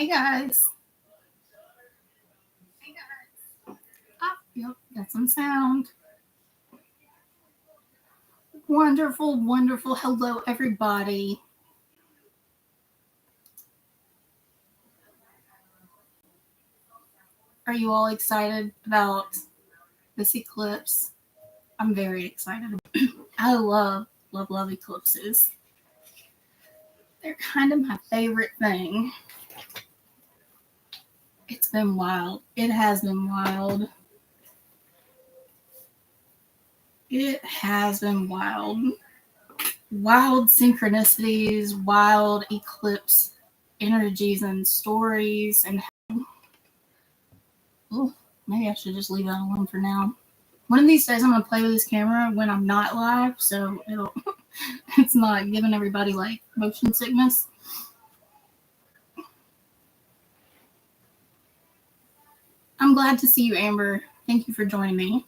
Hey guys. Ah, yep, got some sound. Wonderful, wonderful. Hello, everybody. Are you all excited about this eclipse? I'm very excited. I love eclipses. They're kind of my favorite thing. It's been wild. It has been wild. It has been wild. Wild synchronicities, wild eclipse energies and stories. And oh, maybe I should just leave that alone for now. One of these days I'm going to play with this camera when I'm not live, so it's not giving everybody like motion sickness. I'm glad to see you, Amber. Thank you for joining me.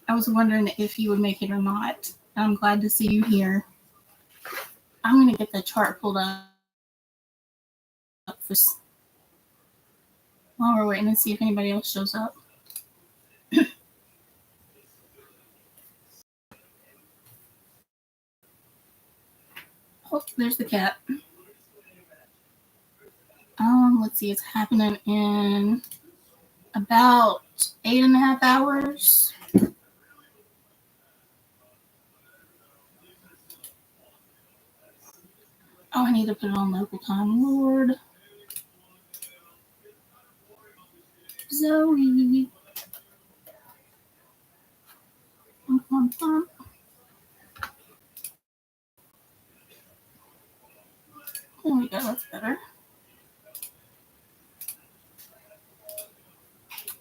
I was wondering if you would make it or not. I'm glad to see you here. I'm going to get the chart pulled up while we're waiting to see if anybody else shows up. Oh, there's the cat. Let's see, it's happening in about 8.5 hours. Oh, I need to put it on local time. Lord. Zoe. There we go, that's better.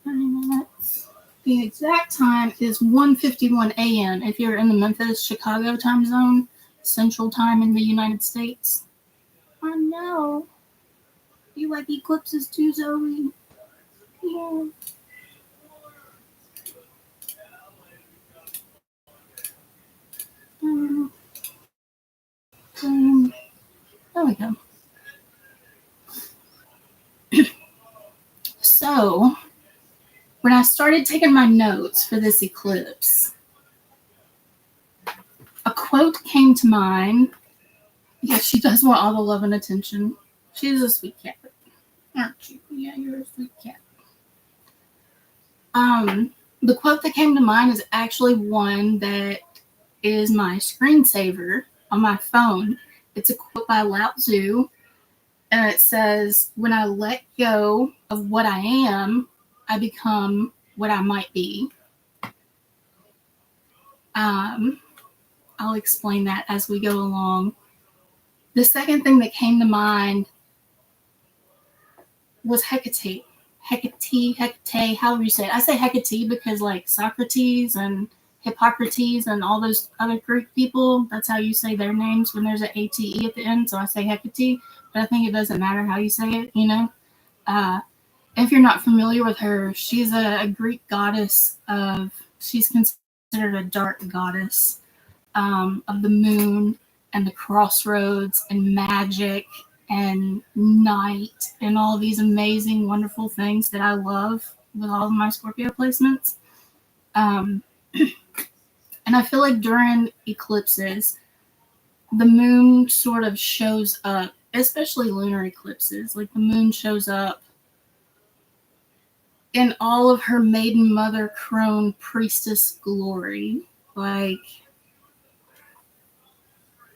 30 minutes. The exact time is 1:51 a.m. if you're in the Memphis, Chicago time zone, Central Time in the United States. I know. You like eclipses too, Zoe? Yeah. There we go. So, when I started taking my notes for this eclipse, a quote came to mind. Yeah, she does want all the love and attention. She's a sweet cat, aren't you? Yeah, you're a sweet cat. The quote that came to mind is actually one that is my screensaver on my phone. It's a quote by Lao Tzu, and it says, "When I let go of what I am, I become what I might be." I'll explain that as we go along. The second thing that came to mind was Hecate. Hecate, however you say it. I say Hecate because like Socrates and Hippocrates and all those other Greek people, that's how you say their names when there's an ATE at the end. So I say Hecate, but I think it doesn't matter how you say it, you know? If you're not familiar with her, she's a Greek goddess she's considered a dark goddess of the moon and the crossroads and magic and night and all these amazing, wonderful things that I love with all of my Scorpio placements. And I feel like during eclipses, the moon sort of shows up, especially lunar eclipses. Like the moon shows up in all of her maiden mother crone priestess glory. Like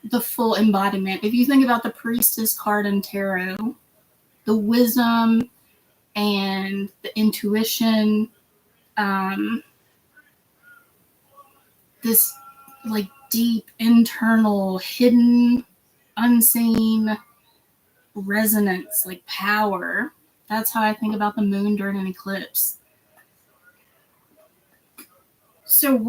the full embodiment. If you think about the priestess card in tarot, the wisdom and the intuition, this like deep internal hidden unseen resonance, like power. That's how I think about the moon during an eclipse. So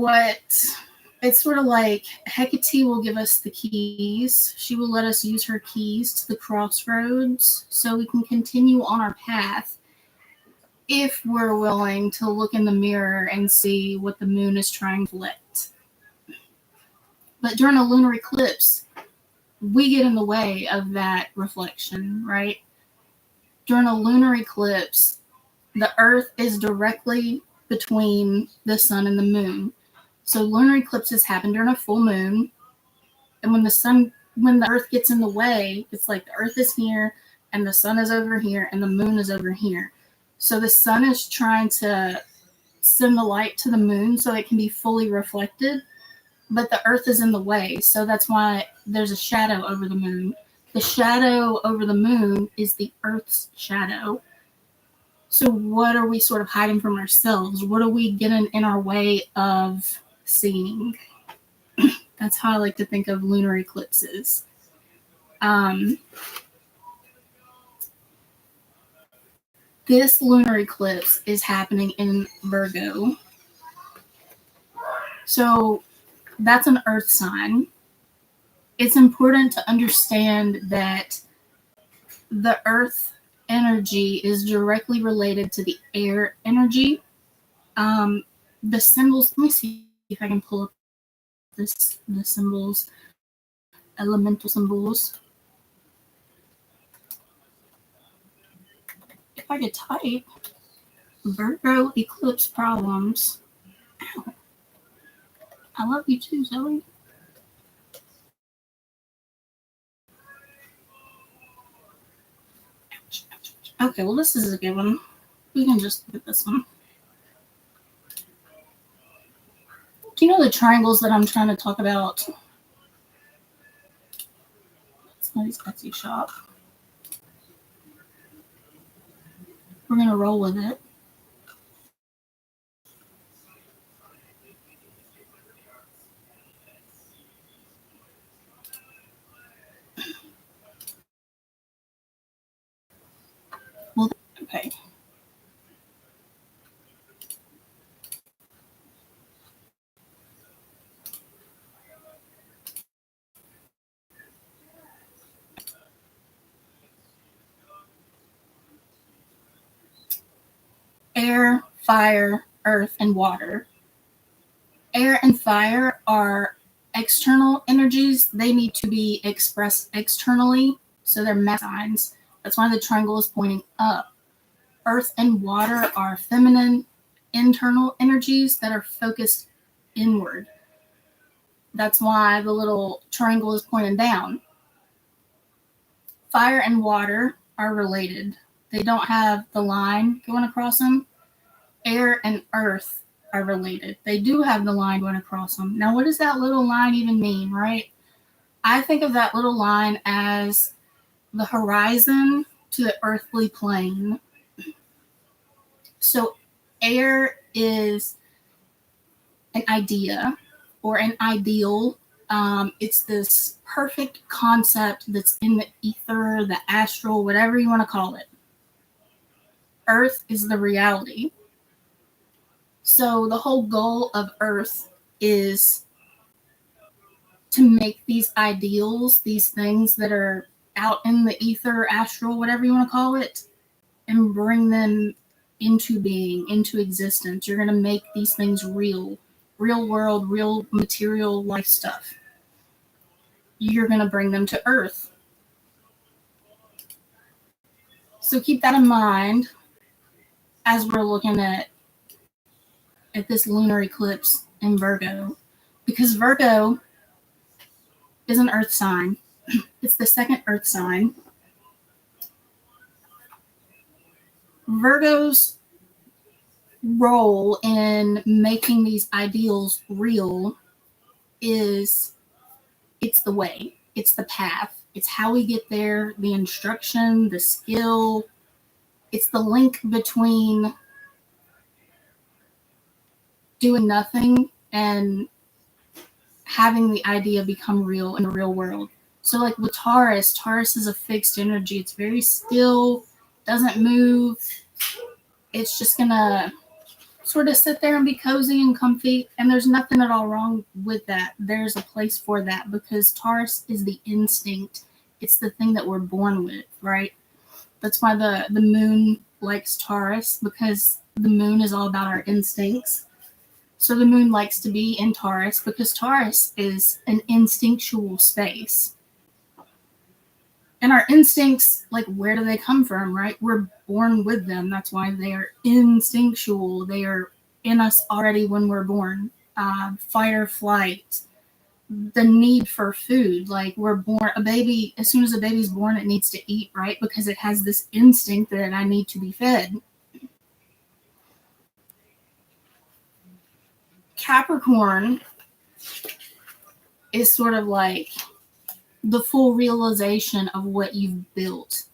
it's sort of like Hecate will give us the keys. She will let us use her keys to the crossroads so we can continue on our path if we're willing to look in the mirror and see what the moon is trying to let. But during a lunar eclipse, we get in the way of that reflection, right? during a lunar eclipse, the Earth is directly between the sun and the moon. So lunar eclipses happen during a full moon, and when the Earth gets in the way, it's like the Earth is here, and the sun is over here, and the moon is over here. So the sun is trying to send the light to the moon so it can be fully reflected, but the Earth is in the way. So that's why there's a shadow over the moon. The shadow over the moon is the Earth's shadow. So what are we sort of hiding from ourselves? What are we getting in our way of seeing? That's how I like to think of lunar eclipses. This lunar eclipse is happening in Virgo. So that's an earth sign. It's important to understand that the earth energy is directly related to the air energy. The symbols, let me see if I can pull up the symbols, elemental symbols. If I could type Virgo eclipse problems. Ow. I love you too, Zoe. Okay, well, this is a good one. We can just look at this one. Do you know the triangles that I'm trying to talk about? Somebody's Etsy shop. We're going to roll with it. Well, okay. Air, fire, earth, and water. Air and fire are external energies. They need to be expressed externally, so they're mass signs. That's why the triangle is pointing up. Earth and water are feminine, internal energies that are focused inward. That's why the little triangle is pointing down. Fire and water are related. They don't have the line going across them. Air and earth are related. They do have the line going across them. Now, what does that little line even mean, right? I think of that little line as the horizon to the earthly plane. So air is an idea or an ideal. It's this perfect concept that's in the ether, the astral, whatever you want to call it. Earth is the reality. So the whole goal of Earth is to make these ideals, these things that are out in the ether, astral, whatever you want to call it, and bring them into being, into existence. You're going to make these things real world, real material life stuff. You're going to bring them to Earth. So keep that in mind as we're looking at this lunar eclipse in Virgo, because Virgo is an earth sign. It's the second earth sign. Virgo's role in making these ideals real is it's the way, it's the path, it's how we get there, the instruction, the skill. It's the link between doing nothing and having the idea become real in the real world. So like with Taurus is a fixed energy. It's very still, doesn't move. It's just gonna sort of sit there and be cozy and comfy. And there's nothing at all wrong with that. There's a place for that because Taurus is the instinct. It's the thing that we're born with, right? That's why the moon likes Taurus, because the moon is all about our instincts. So the moon likes to be in Taurus because Taurus is an instinctual space. And our instincts, like, where do they come from, right? We're born with them. That's why they are instinctual. They are in us already when we're born. Fight or flight, the need for food. Like, we're born, a baby, as soon as a baby's born, it needs to eat, right? Because it has this instinct that I need to be fed. Capricorn is sort of like the full realization of what you've built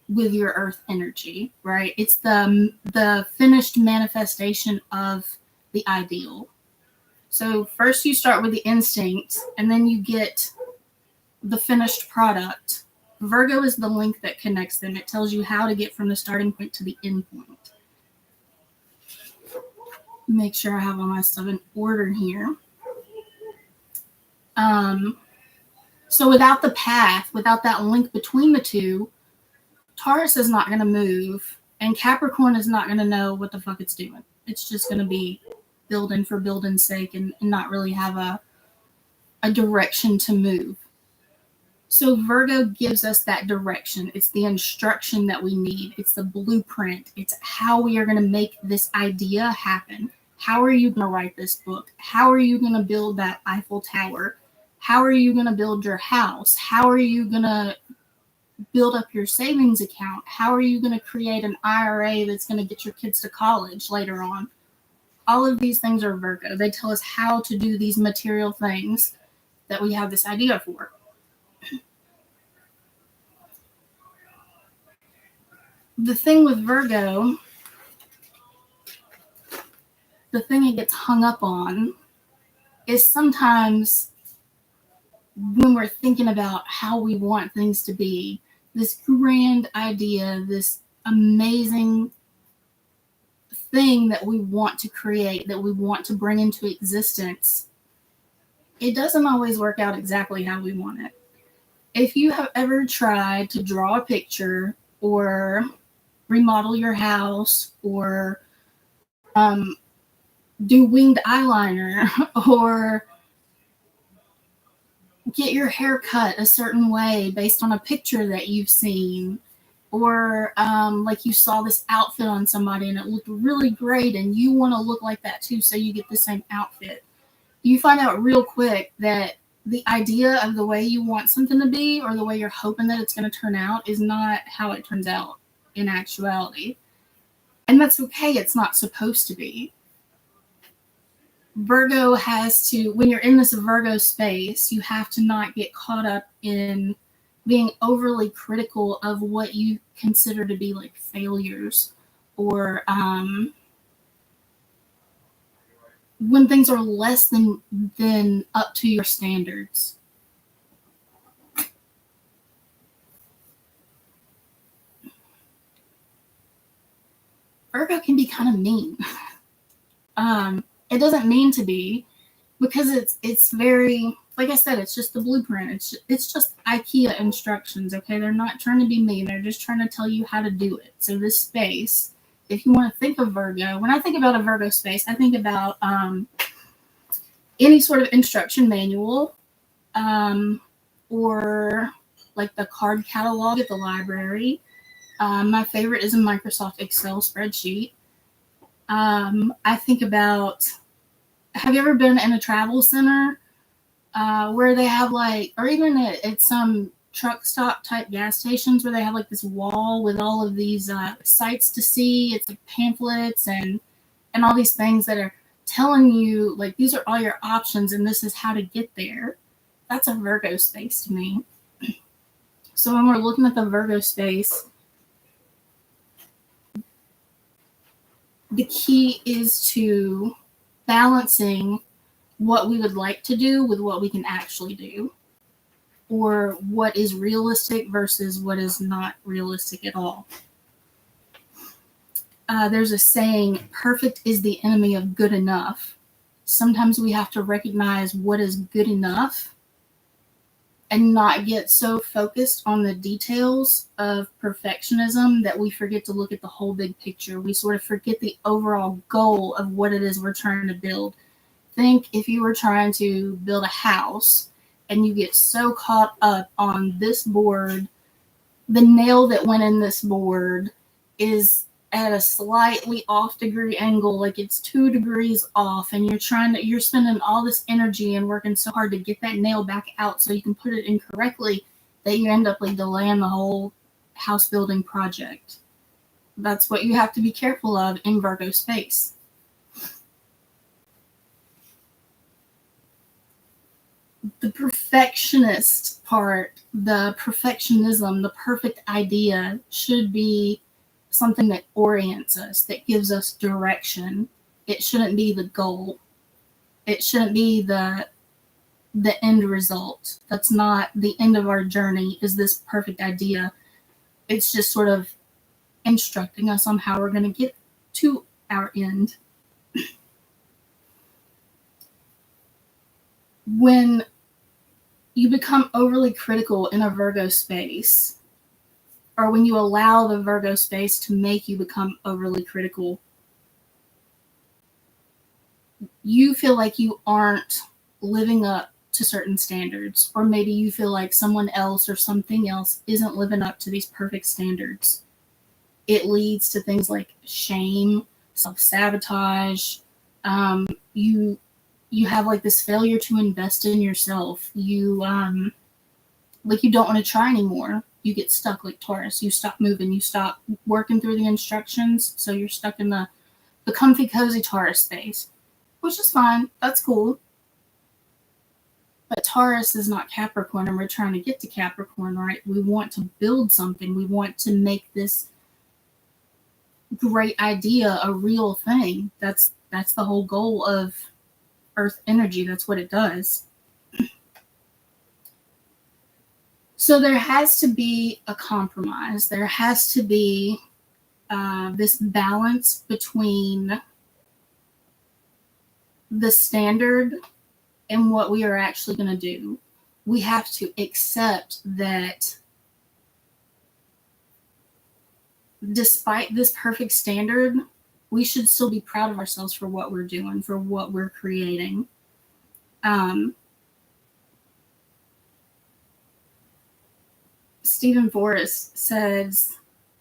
with your earth energy, right? It's the finished manifestation of the ideal. So first you start with the instinct, and then you get the finished product. Virgo is the link that connects them. It tells you how to get from the starting point to the end point. Make sure I have all my stuff in order here. So without the path, without that link between the two, Taurus is not going to move, and Capricorn is not going to know what the fuck it's doing. It's just going to be building for building's sake and not really have a direction to move. So Virgo gives us that direction. It's the instruction that we need. It's the blueprint. It's how we are going to make this idea happen. How are you going to write this book? How are you going to build that Eiffel Tower? How are you going to build your house? How are you going to build up your savings account? How are you going to create an IRA that's going to get your kids to college later on? All of these things are Virgo. They tell us how to do these material things that we have this idea for. The thing with Virgo, the thing it gets hung up on is sometimes when we're thinking about how we want things to be, this grand idea, this amazing thing that we want to create, that we want to bring into existence, it doesn't always work out exactly how we want it. If you have ever tried to draw a picture or remodel your house or do winged eyeliner or get your hair cut a certain way based on a picture that you've seen, or like you saw this outfit on somebody and it looked really great and you want to look like that too, so you get the same outfit, you find out real quick that the idea of the way you want something to be or the way you're hoping that it's going to turn out is not how it turns out in actuality. And that's okay. It's not supposed to be. Virgo has to, when you're in this Virgo space, you have to not get caught up in being overly critical of what you consider to be like failures, or when things are less than up to your standards. Virgo can be kind of mean. It doesn't mean to be, because it's very, like I said, it's just the blueprint. It's just IKEA instructions, okay? They're not trying to be mean. They're just trying to tell you how to do it. So this space, if you want to think of Virgo, when I think about a Virgo space, I think about any sort of instruction manual, or like the card catalog at the library. My favorite is a Microsoft Excel spreadsheet. I think about, have you ever been in a travel center where they have like, or even at some truck stop type gas stations where they have like this wall with all of these sites to see? It's like pamphlets and all these things that are telling you like, these are all your options and this is how to get there. That's a Virgo space to me. So when we're looking at the Virgo space, the key is to balancing what we would like to do with what we can actually do, or what is realistic versus what is not realistic at all. There's a saying, perfect is the enemy of good enough. Sometimes we have to recognize what is good enough and not get so focused on the details of perfectionism that we forget to look at the whole big picture. We sort of forget the overall goal of what it is we're trying to build. Think if you were trying to build a house and you get so caught up on this board the nail that went in this board is at a slightly off degree angle, like it's 2 degrees off, and you're spending all this energy and working so hard to get that nail back out so you can put it in correctly, that you end up like delaying the whole house building project. That's what you have to be careful of in Virgo space. The perfectionist part, the perfectionism, the perfect idea should be something that orients us, that gives us direction. It shouldn't be the goal. It shouldn't be the end result. That's not the end of our journey, is this perfect idea. It's just sort of instructing us on how we're going to get to our end. When you become overly critical in a Virgo space, or when you allow the Virgo space to make you become overly critical, you feel like you aren't living up to certain standards, or maybe you feel like someone else or something else isn't living up to these perfect standards. It leads to things like shame, self-sabotage. You have like this failure to invest in yourself. You you don't want to try anymore. You get stuck like Taurus. You stop moving. You stop working through the instructions. So you're stuck in the comfy, cozy Taurus space, which is fine. That's cool. But Taurus is not Capricorn, and we're trying to get to Capricorn, right? We want to build something. We want to make this great idea a real thing. That's the whole goal of Earth energy. That's what it does. So there has to be a compromise. There has to be this balance between the standard and what we are actually going to do. We have to accept that despite this perfect standard, we should still be proud of ourselves for what we're doing, for what we're creating. Stephen Forrest says,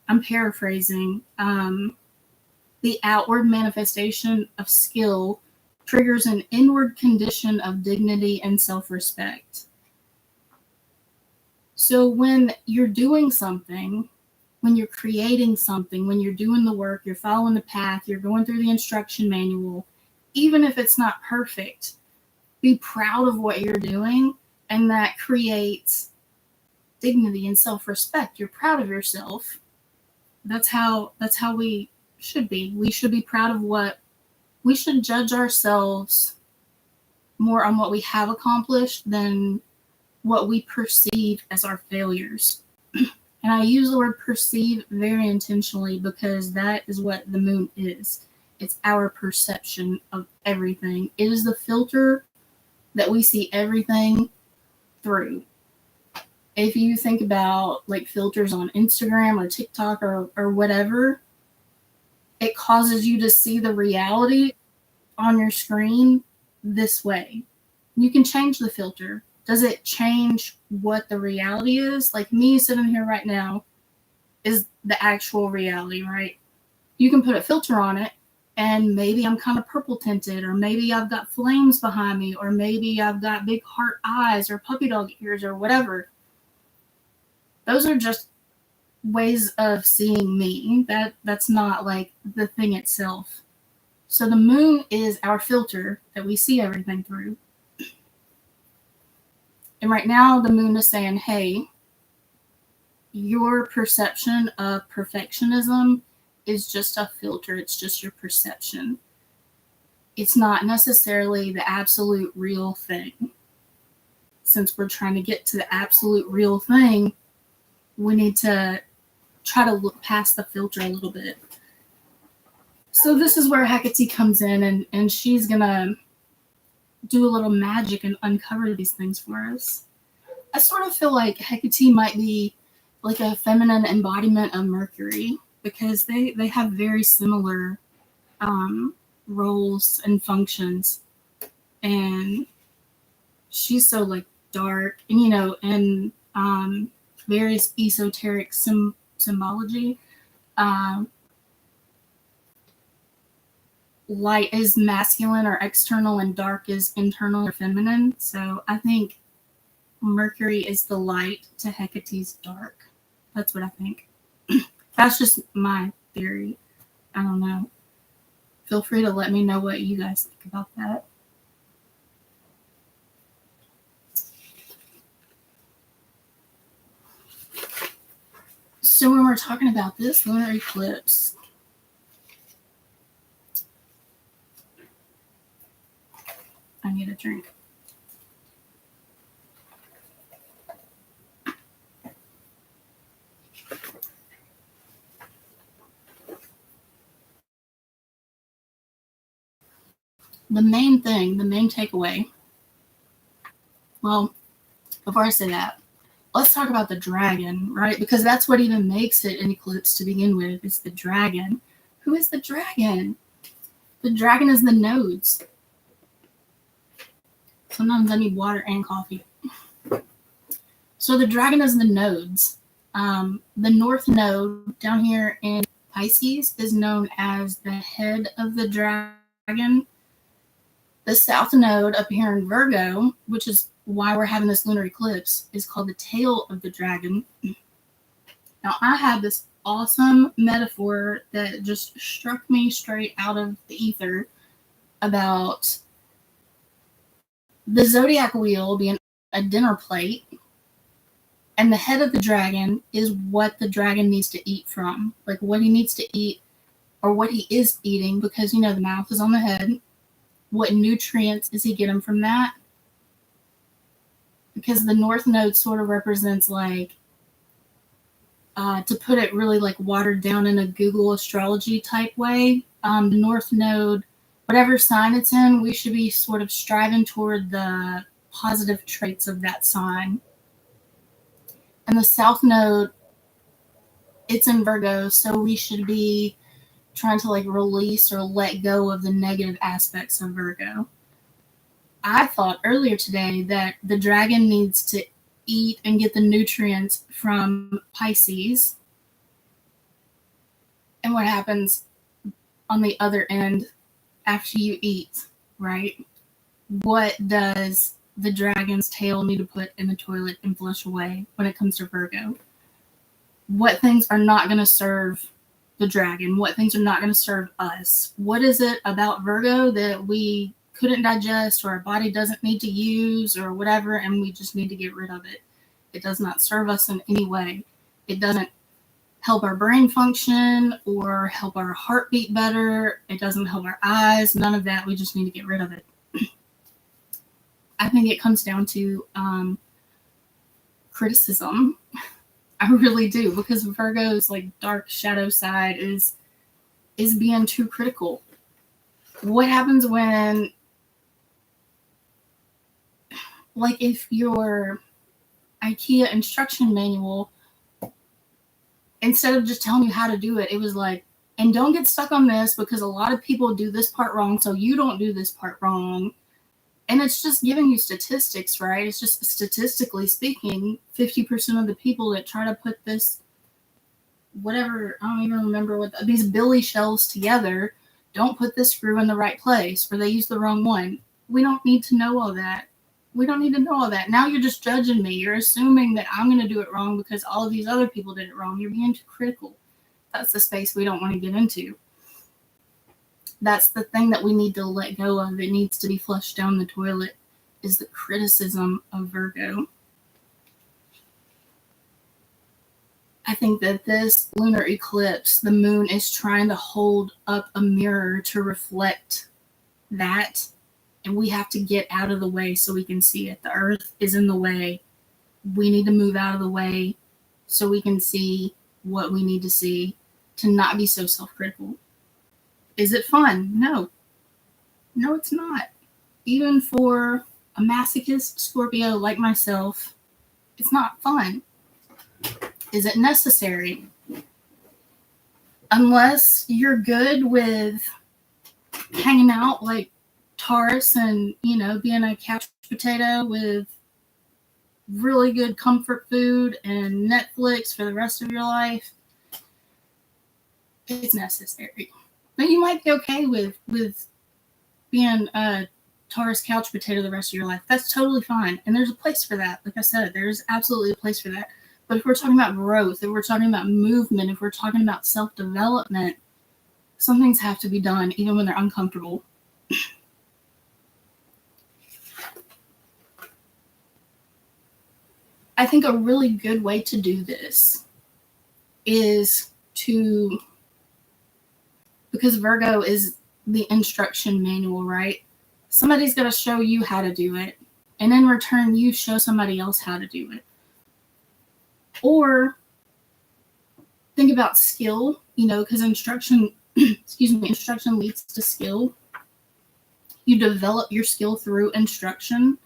I'm paraphrasing, the outward manifestation of skill triggers an inward condition of dignity and self-respect. So when you're doing something, when you're creating something, when you're doing the work, you're following the path, you're going through the instruction manual, even if it's not perfect, be proud of what you're doing, and that creates dignity and self-respect. You're proud of yourself. That's how we should be. We should be proud of what we should judge ourselves more on what we have accomplished than what we perceive as our failures. And I use the word perceive very intentionally because that is what the moon is. It's our perception of everything. It is the filter that we see everything through. If you think about like filters on Instagram or TikTok or whatever, it causes you to see the reality on your screen this way. You can change the filter. Does it change what the reality is? Like me sitting here right now is the actual reality, right? You can put a filter on it, and maybe I'm kind of purple tinted, or maybe I've got flames behind me, or maybe I've got big heart eyes or puppy dog ears or whatever. Those are just ways of seeing me. That's not like the thing itself. So the moon is our filter that we see everything through. And right now the moon is saying, hey, your perception of perfectionism is just a filter. It's just your perception. It's not necessarily the absolute real thing. Since we're trying to get to the absolute real thing, we need to try to look past the filter a little bit. So this is where Hecate comes in, and she's going to do a little magic and uncover these things for us. I sort of feel like Hecate might be like a feminine embodiment of Mercury, because they have very similar roles and functions. And she's so like dark, and various esoteric symbology. Um, Light is masculine or external, and dark is internal or feminine. So I think Mercury is the light to Hecate's dark. That's what I think. That's just my theory. I don't know. Feel free to let me know what you guys think about that. So when we're talking about this lunar eclipse, I need a drink. The main thing, the main takeaway, well, before I say that, let's talk about the dragon, right? Because that's what even makes it an eclipse to begin with, is the dragon. Who is the dragon? The dragon is the nodes. Sometimes I need water and coffee. So the dragon is the nodes. The north node down here in Pisces is known as the head of the dragon. The south node up here in Virgo, which is why we're having this lunar eclipse, is called the tail of the dragon. Now, I had this awesome metaphor that just struck me straight out of the ether about the zodiac wheel being a dinner plate, and the head of the dragon is what the dragon needs to eat from, like what he needs to eat or what he is eating, because the mouth is on the head. What nutrients is he getting from that? Because the north node sort of represents, like, to put it really like watered down in a Google astrology type way, the north node, whatever sign it's in, we should be sort of striving toward the positive traits of that sign. And the south node, it's in Virgo, so we should be trying to like release or let go of the negative aspects of Virgo. I thought earlier today that the dragon needs to eat and get the nutrients from Pisces. And what happens on the other end after you eat, right? What does the dragon's tail need to put in the toilet and flush away when it comes to Virgo? What things are not going to serve the dragon? What things are not going to serve us? What is it about Virgo that we couldn't digest, or our body doesn't need to use, or whatever, and we just need to get rid of it? It does not serve us in any way. It doesn't help our brain function or help our heart beat better. It doesn't help our eyes. None of that. We just need to get rid of it. I think it comes down to criticism. I really do, because Virgo's like dark shadow side is being too critical. What happens when, like, if your IKEA instruction manual, instead of just telling you how to do it, it was like, and don't get stuck on this because a lot of people do this part wrong, so you don't do this part wrong. And it's just giving you statistics, right? It's just statistically speaking, 50% of the people that try to put this, whatever, I don't even remember what, these Billy shelves together, don't put this screw in the right place, or they use the wrong one. We don't need to know all that. We don't need to know all that. Now you're just judging me. You're assuming that I'm going to do it wrong because all of these other people did it wrong. You're being too critical. That's the space we don't want to get into. That's the thing that we need to let go of. It needs to be flushed down the toilet, is the criticism of Virgo. I think that this lunar eclipse, the moon is trying to hold up a mirror to reflect that, and we have to get out of the way so we can see it. The earth is in the way. We need to move out of the way so we can see what we need to see, to not be so self-critical. Is it fun? No. No, it's not. Even for a masochist Scorpio like myself, it's not fun. Is it necessary? Unless you're good with hanging out like Taurus and, being a couch potato with really good comfort food and Netflix for the rest of your life, it's necessary. But you might be okay with being a Taurus couch potato the rest of your life. That's totally fine. And there's a place for that. Like I said, there's absolutely a place for that. But if we're talking about growth, if we're talking about movement, if we're talking about self-development, some things have to be done even when they're uncomfortable. I think a really good way to do this is to, because Virgo is the instruction manual, right? Somebody's going to show you how to do it, and in return, you show somebody else how to do it. Or think about skill, because instruction, instruction leads to skill. You develop your skill through instruction.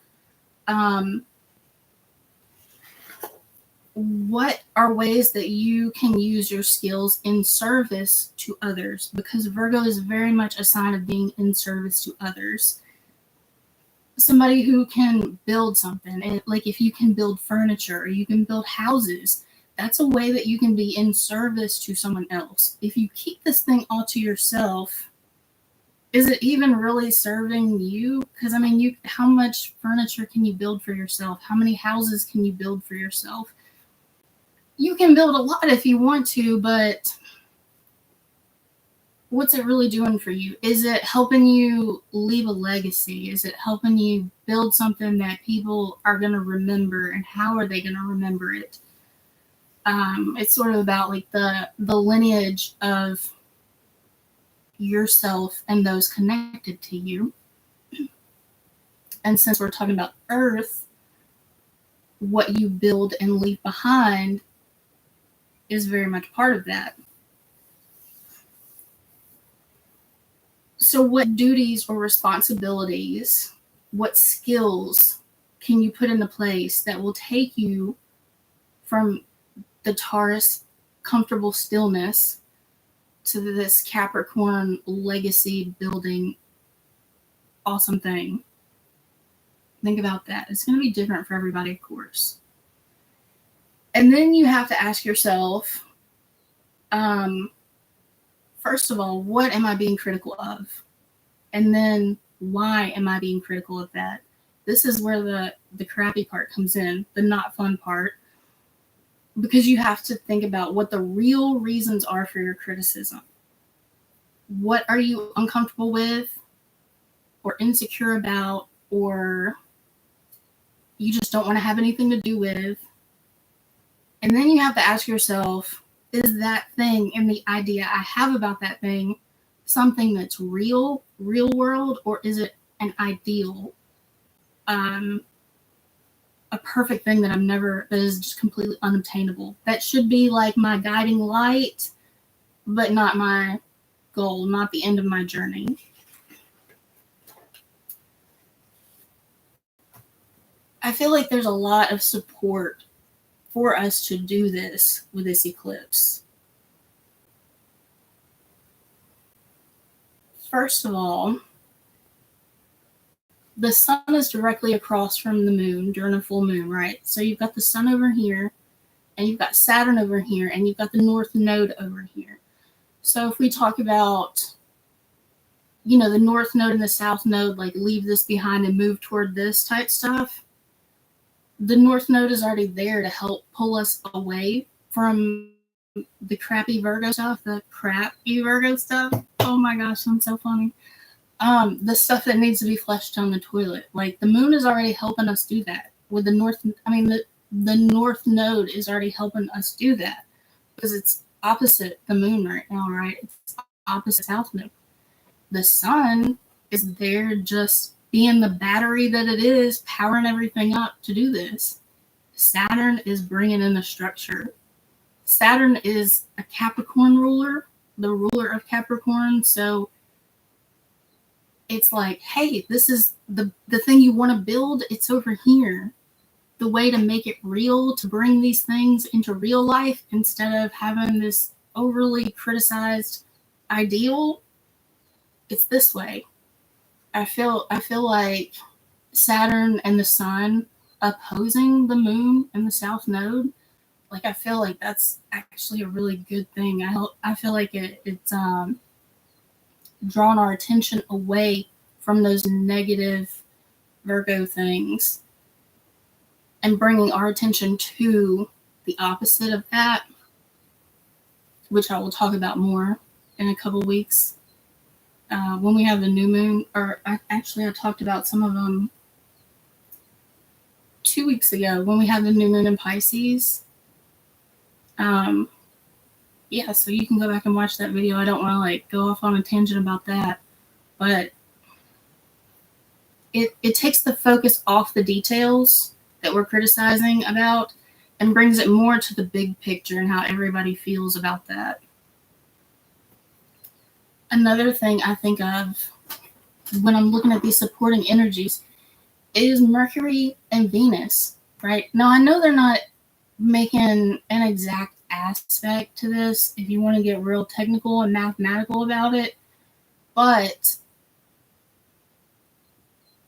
What are ways that you can use your skills in service to others? Because Virgo is very much a sign of being in service to others. Somebody who can build something, like if you can build furniture or you can build houses, that's a way that you can be in service to someone else. If you keep this thing all to yourself, is it even really serving you? Because how much furniture can you build for yourself? How many houses can you build for yourself? You can build a lot if you want to, but what's it really doing for you? Is it helping you leave a legacy? Is it helping you build something that people are going to remember, and how are they going to remember it? It's sort of about like the lineage of yourself and those connected to you. And since we're talking about Earth, what you build and leave behind is very much part of that. So what duties or responsibilities, what skills can you put into place that will take you from the Taurus comfortable stillness to this Capricorn legacy building awesome thing? Think about that. It's going to be different for everybody, of course. And then you have to ask yourself, first of all, what am I being critical of? And then why am I being critical of that? This is where the crappy part comes in, the not fun part, because you have to think about what the real reasons are for your criticism. What are you uncomfortable with or insecure about, or you just don't want to have anything to do with? And then you have to ask yourself, is that thing and the idea I have about that thing something that's real world, or is it an ideal, a perfect thing that that is just completely unobtainable? That should be like my guiding light, but not my goal, not the end of my journey. I feel like there's a lot of support for us to do this with this eclipse. First of all, the sun is directly across from the moon during a full moon, right? So you've got the sun over here, and you've got Saturn over here, and you've got the North Node over here. So if we talk about, the North Node and the South Node, like leave this behind and move toward this type stuff, the North Node is already there to help pull us away from the crappy Virgo stuff, Oh my gosh, I'm so funny. The stuff that needs to be flushed down the toilet. Like the moon is already helping us do that. With the North Node is already helping us do that because it's opposite the moon right now, right? It's opposite South Node. The sun is there just being the battery that it is, powering everything up to do this. Saturn is bringing in the structure. Saturn is a Capricorn ruler, the ruler of Capricorn. So it's like, hey, this is the thing you want to build. It's over here. The way to make it real, to bring these things into real life instead of having this overly criticized ideal, it's this way. I feel like Saturn and the sun opposing the moon in the south node, like I feel like that's actually a really good thing. I feel like it's drawn our attention away from those negative Virgo things and bringing our attention to the opposite of that, which I will talk about more in a couple weeks. When we have the new moon, or I talked about some of them 2 weeks ago when we had the new moon in Pisces. Yeah, so you can go back and watch that video. I don't want to like go off on a tangent about that, but it takes the focus off the details that we're criticizing about and brings it more to the big picture and how everybody feels about that. Another thing I think of when I'm looking at these supporting energies is Mercury and Venus, right? Now, I know they're not making an exact aspect to this if you want to get real technical and mathematical about it, but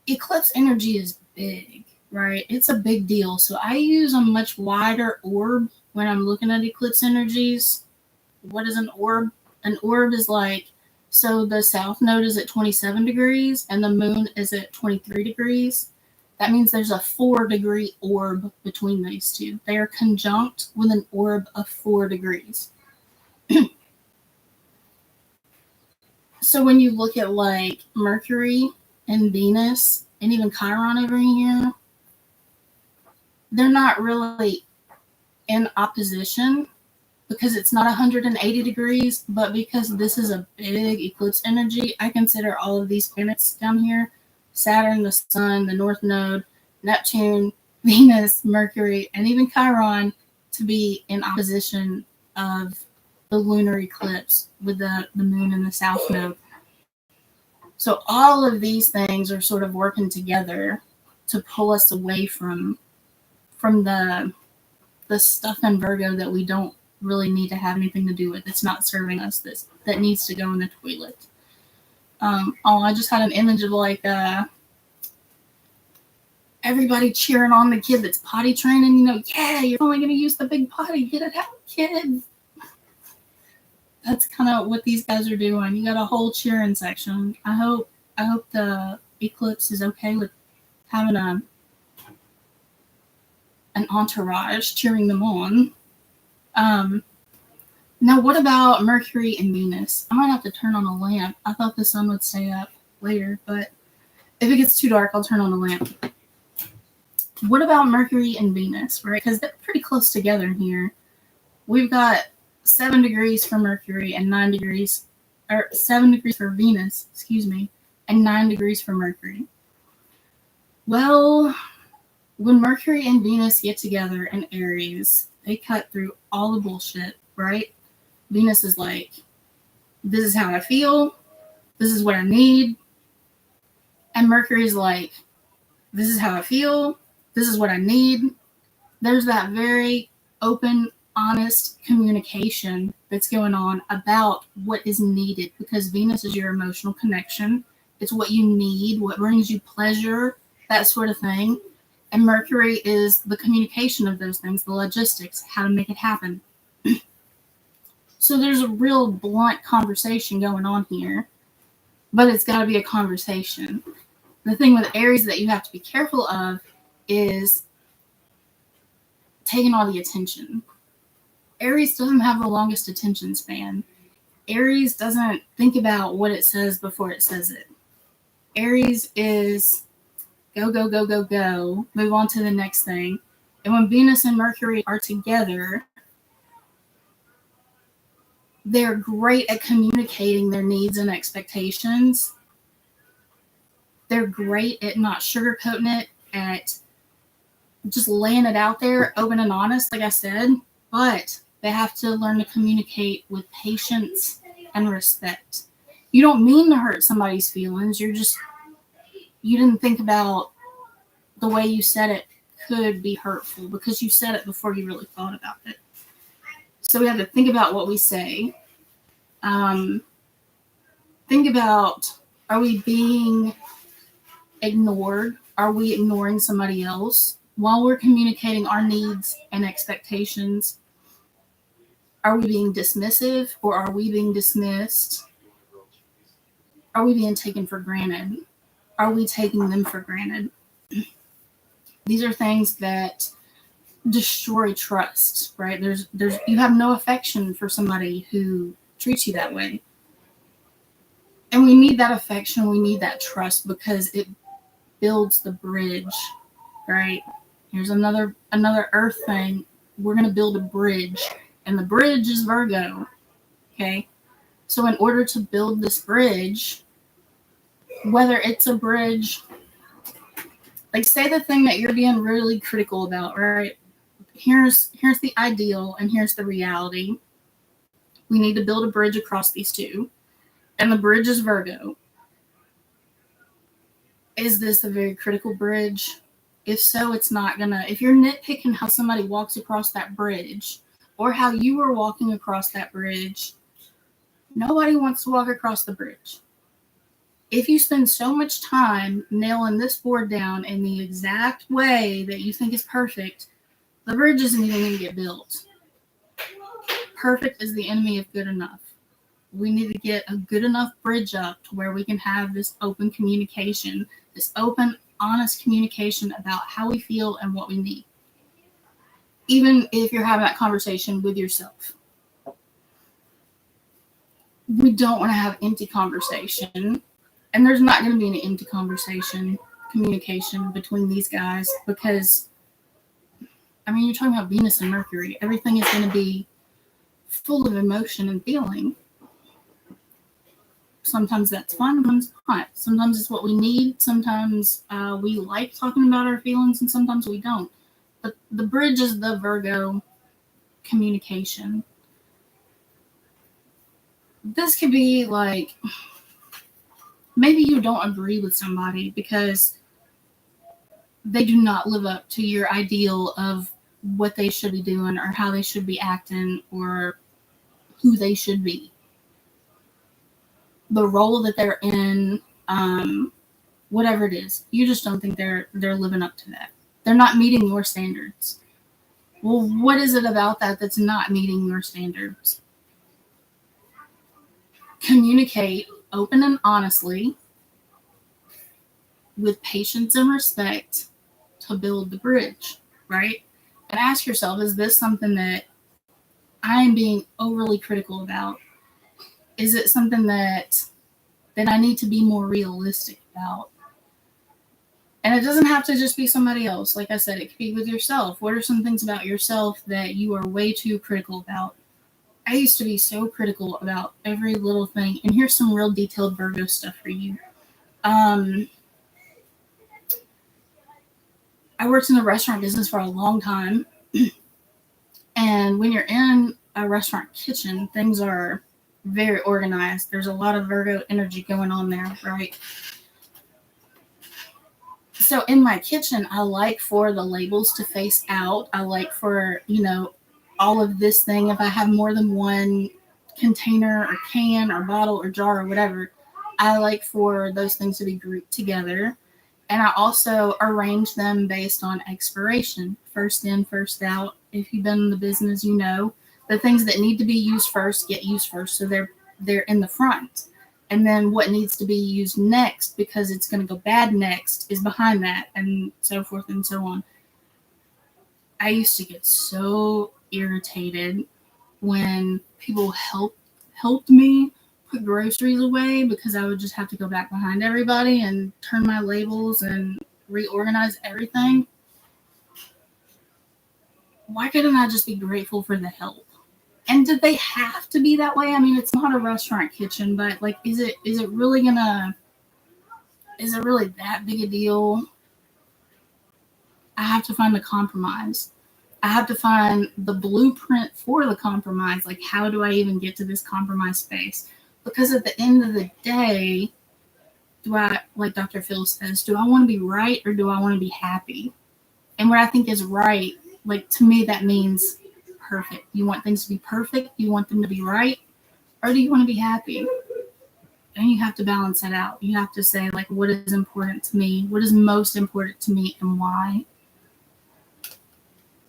eclipse energy is big, right? It's a big deal. So I use a much wider orb when I'm looking at eclipse energies. What is an orb? An orb is like, so the south node is at 27 degrees and the moon is at 23 degrees. That means there's a 4-degree orb between these two. They are conjunct with an orb of 4 degrees. So when you look at like Mercury and Venus and even Chiron over here, they're not really in opposition because it's not 180 degrees, but because this is a big eclipse energy, I consider all of these planets down here, Saturn, the Sun, the North Node, Neptune, Venus, Mercury, and even Chiron, to be in opposition of the lunar eclipse with the moon in the South Node. So all of these things are sort of working together to pull us away from the stuff in Virgo that we don't really need to have anything to do with. It's not serving us. That needs to go in the toilet. I just had an image of like everybody cheering on the kid that's potty training. Yeah, you're only going to use the big potty. Get it out, kid. That's kind of what these guys are doing. You got a whole cheering section. I hope the eclipse is okay with having an entourage cheering them on. Now, what about Mercury and Venus? I might have to turn on a lamp. I thought the sun would stay up later, but if it gets too dark, I'll turn on a lamp. What about Mercury and Venus, right? Because they're pretty close together here. We've got 7 degrees for Mercury and 9 degrees, or 7 degrees for Venus, and 9 degrees for Mercury. Well, when Mercury and Venus get together in Aries, they cut through all the bullshit, right? Venus is like, this is how I feel. This is what I need. And Mercury's like, this is how I feel. This is what I need. There's that very open, honest communication that's going on about what is needed, because Venus is your emotional connection. It's what you need, what brings you pleasure, that sort of thing. And Mercury is the communication of those things, the logistics, how to make it happen. So there's a real blunt conversation going on here, but it's got to be a conversation. The thing with Aries that you have to be careful of is taking all the attention. Aries doesn't have the longest attention span. Aries doesn't think about what it says before it says it. Aries is go, go, go, go, go, move on to the next thing. And when Venus and Mercury are together, they're great at communicating their needs and expectations. They're great at not sugarcoating it, at just laying it out there, open and honest, like I said. But they have to learn to communicate with patience and respect. You don't mean to hurt somebody's feelings. You didn't think about the way you said it could be hurtful because you said it before you really thought about it. So we have to think about what we say. Think about, are we being ignored? Are we ignoring somebody else? while we're communicating our needs and expectations, are we being dismissive or are we being dismissed? Are we being taken for granted? Are we taking them for granted? These are things that destroy trust, right? There's you have no affection for somebody who treats you that way. And we need that affection, we need that trust because it builds the bridge, right? Here's another earth thing. We're going to build a bridge, and the bridge is Virgo, okay? So in order to build this bridge, whether it's a bridge, like say the thing that you're being really critical about, right? Here's the ideal and here's the reality. We need to build a bridge across these two, and the bridge is Virgo. Is this a very critical bridge? If so, it's not gonna, if you're nitpicking how somebody walks across that bridge or how you were walking across that bridge, nobody wants to walk across the bridge. If you spend so much time nailing this board down in the exact way that you think is perfect, the bridge isn't even going to get built. Perfect is the enemy of good enough. We need to get a good enough bridge up to where we can have this open communication, this open, honest communication about how we feel and what we need. Even if you're having that conversation with yourself. We don't want to have empty conversation. And there's not going to be any empty communication between these guys because, I mean, you're talking about Venus and Mercury. Everything is going to be full of emotion and feeling. Sometimes that's fun, sometimes not. Sometimes it's what we need. Sometimes we like talking about our feelings, and sometimes we don't. But the bridge is the Virgo communication. This could be like, maybe you don't agree with somebody because they do not live up to your ideal of what they should be doing or how they should be acting or who they should be. The role that they're in, whatever it is, you just don't think they're living up to that. They're not meeting your standards. Well, what is it about that that's not meeting your standards? Communicate open and honestly with patience and respect to build the bridge, right? And ask yourself, is this something that I am being overly critical about? Is it something that I need to be more realistic about? And it doesn't have to just be somebody else. Like I said, it could be with yourself. What are some things about yourself that you are way too critical about? I used to be so critical about every little thing. And here's some real detailed Virgo stuff for you. I worked in the restaurant business for a long time. And when you're in a restaurant kitchen, things are very organized. There's a lot of Virgo energy going on there, right? So in my kitchen, I like for the labels to face out. I like for, all of this thing, if I have more than one container or can or bottle or jar or whatever, I like for those things to be grouped together. And I also arrange them based on expiration, first in, first out. If you've been in the business, the things that need to be used first get used first. So they're in the front. And then what needs to be used next, because it's going to go bad next, is behind that, and so forth and so on. I used to get so irritated when people helped me put groceries away because I would just have to go back behind everybody and turn my labels and reorganize everything. Why couldn't I just be grateful for the help? And did they have to be that way? I mean, it's not a restaurant kitchen, but like, is it really that big a deal? I have to find the compromise. I have to find the blueprint for the compromise. Like, how do I even get to this compromise space? Because at the end of the day, do I, like Dr. Phil says, do I want to be right or do I want to be happy? And what I think is right, like, to me, that means perfect. You want things to be perfect? You want them to be right? Or do you want to be happy? And you have to balance that out. You have to say, like, what is important to me? What is most important to me and why?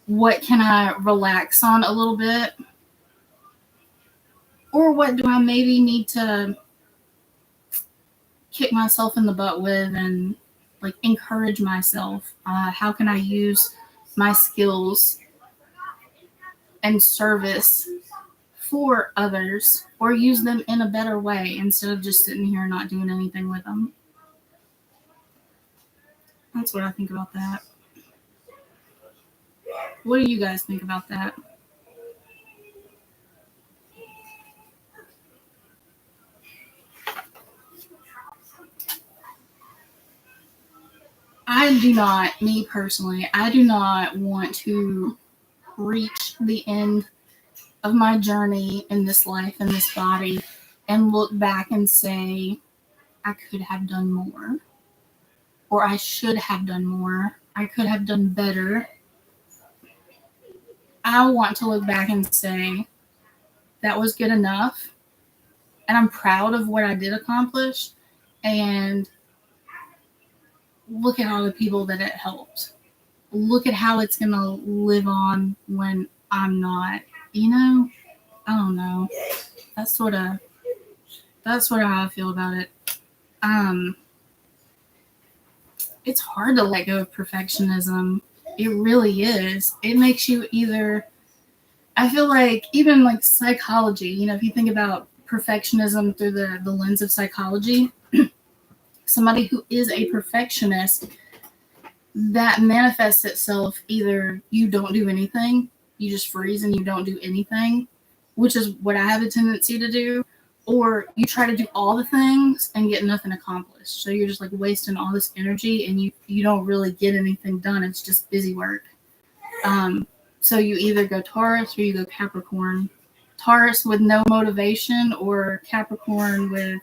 what can I relax on a little bit? Or what do I maybe need to kick myself in the butt with and like encourage myself? How can I use my skills and service for others or use them in a better way instead of just sitting here and not doing anything with them? That's what I think about that. What do you guys think about that? I do not, me personally, I do not want to reach the end of my journey in this life, in this body, and look back and say, I could have done more, or I should have done more, I could have done better. I want to look back and say, that was good enough, and I'm proud of what I did accomplish, and look at all the people that it helped. Look at how it's going to live on when I'm not, you know? I don't know. That's sort of how I feel about it. It's hard to let go of perfectionism. It really is. It makes you either, I feel like even like psychology, you know, if you think about perfectionism through the lens of psychology, somebody who is a perfectionist, that manifests itself either you don't do anything, you just freeze and you don't do anything, which is what I have a tendency to do, or you try to do all the things and get nothing accomplished. So you're just like wasting all this energy and you don't really get anything done. It's just busy work. So you either go Taurus or you go Capricorn. Taurus with no motivation, or Capricorn with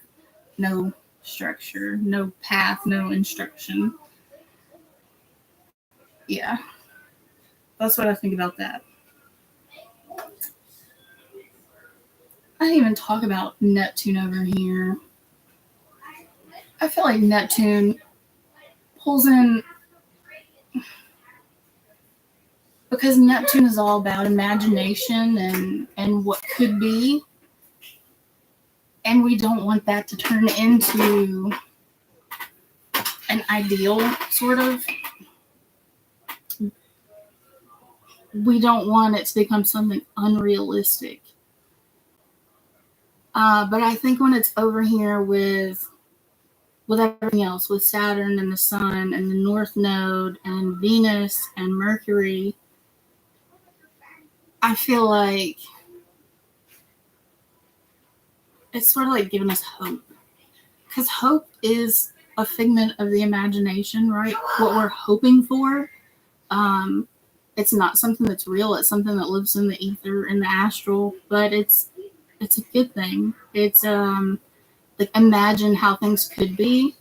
no structure, no path, no instruction. Yeah, that's what I think about that. I didn't even talk about Neptune over here. I feel like Neptune pulls in, because Neptune is all about imagination and what could be, and we don't want that to turn into an ideal, sort of. We don't want it to become something unrealistic. But I think when it's over here with everything else, with Saturn and the Sun and the North Node and Venus and Mercury, I feel like it's sort of like giving us hope. Because hope is a figment of the imagination, right? What we're hoping for. It's not something that's real. It's something that lives in the ether, in the astral, but it's a good thing. It's like, imagine how things could be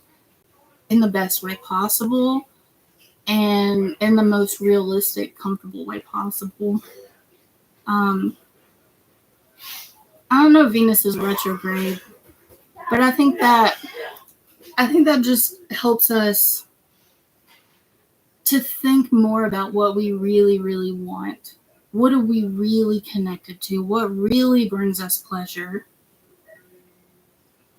in the best way possible and in the most realistic, comfortable way possible. I don't know if Venus is retrograde, but I think that just helps us to think more about what we really, really want. What are we really connected to? What really brings us pleasure?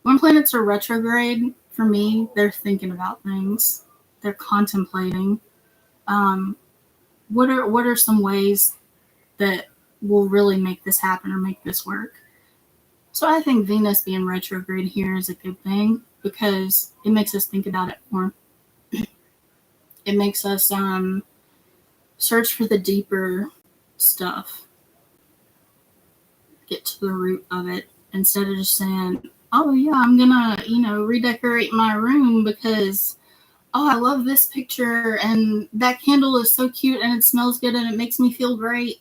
When planets are retrograde, for me, they're thinking about things. They're contemplating. What are some ways that will really make this happen or make this work? So I think Venus being retrograde here is a good thing because it makes us think about it more. It makes us search for the deeper stuff, get to the root of it, instead of just saying, oh yeah, I'm gonna, redecorate my room because, oh, I love this picture and that candle is so cute and it smells good and it makes me feel great.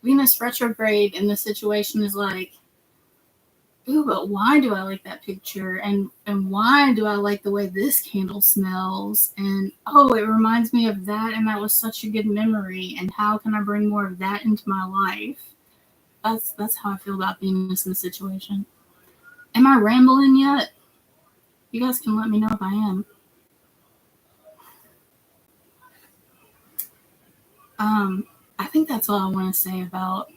Venus retrograde in this situation is like, ooh, but why do I like that picture? And why do I like the way this candle smells? And oh, it reminds me of that, and that was such a good memory. And how can I bring more of that into my life? That's how I feel about Venus in the situation. Am I rambling yet? You guys can let me know if I am. I think that's all I want to say about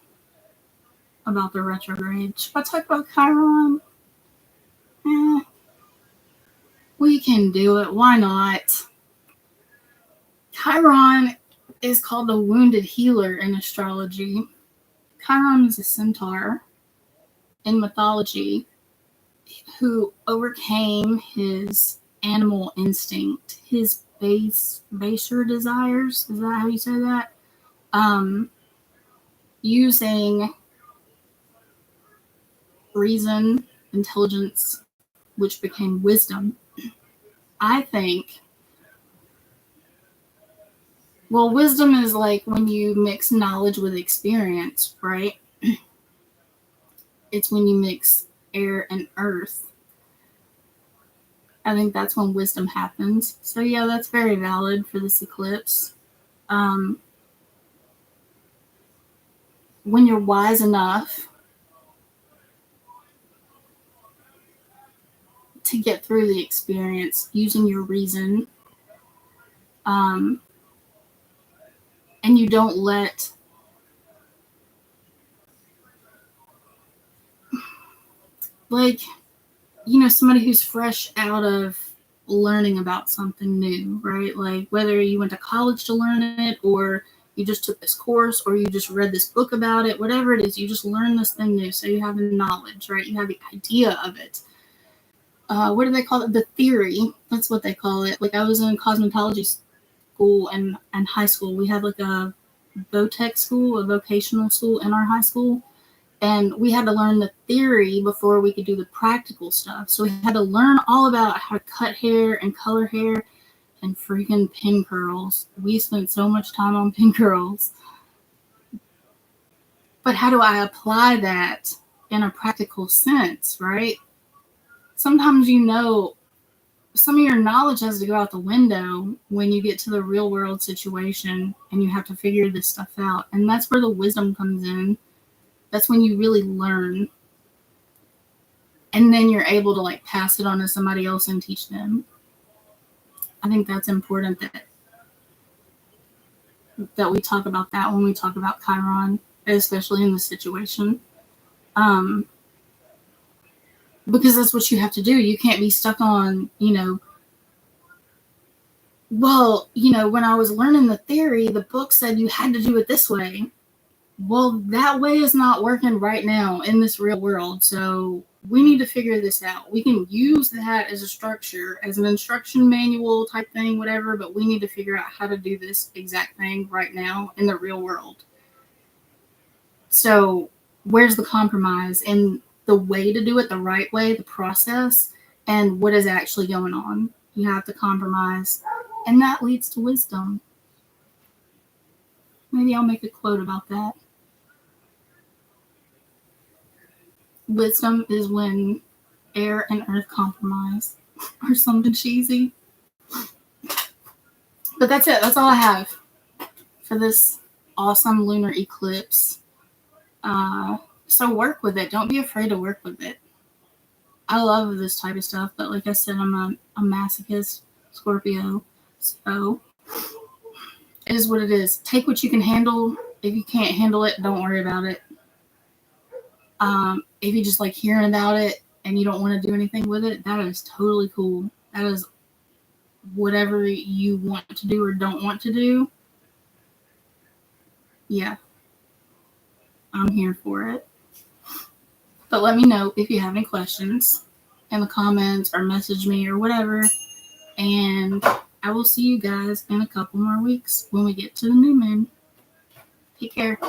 the retrograde. Should I talk about Chiron? We can do it. Why not? Chiron is called the wounded healer in astrology. Chiron is a centaur in mythology who overcame his animal instinct, his baser desires. Is that how you say that? Using reason, intelligence, which became wisdom. I think, well, wisdom is like when you mix knowledge with experience, right? It's when you mix air and earth. I think that's when wisdom happens. So yeah, that's very valid for this eclipse. When you're wise enough to get through the experience using your reason, and you don't let somebody who's fresh out of learning about something new, right? Like whether you went to college to learn it, or you just took this course, or you just read this book about it, whatever it is, you just learn this thing new. So you have the knowledge, right? You have the idea of it. What do they call it? The theory. That's what they call it. Like I was in cosmetology school and high school. We had like a VOTEC school, a vocational school in our high school. And we had to learn the theory before we could do the practical stuff. So we had to learn all about how to cut hair and color hair and freaking pin curls. We spent so much time on pin curls. But how do I apply that in a practical sense, right? Sometimes some of your knowledge has to go out the window when you get to the real world situation and you have to figure this stuff out. And that's where the wisdom comes in. That's when you really learn. And then you're able to like pass it on to somebody else and teach them. I think that's important that we talk about that when we talk about Chiron, especially in this situation. Because that's what you have to do. You can't be stuck on, when I was learning the theory, the book said you had to do it this way. Well, that way is not working right now in this real world. So we need to figure this out. We can use that as a structure, as an instruction manual type thing, whatever, but we need to figure out how to do this exact thing right now in the real world. So where's the compromise in the way to do it the right way, the process, and what is actually going on? You have to compromise, and that leads to wisdom. Maybe I'll make a quote about that. Wisdom is when air and earth compromise, or something cheesy. But that's it. That's all I have for this awesome lunar eclipse. So work with it. Don't be afraid to work with it. I love this type of stuff, but like I said, I'm a masochist Scorpio. So it is what it is. Take what you can handle. If you can't handle it, don't worry about it. If you just like hearing about it and you don't want to do anything with it, that is totally cool. That is whatever you want to do or don't want to do. Yeah, I'm here for it. But let me know if you have any questions in the comments or message me or whatever. And I will see you guys in a couple more weeks when we get to the new moon. Take care.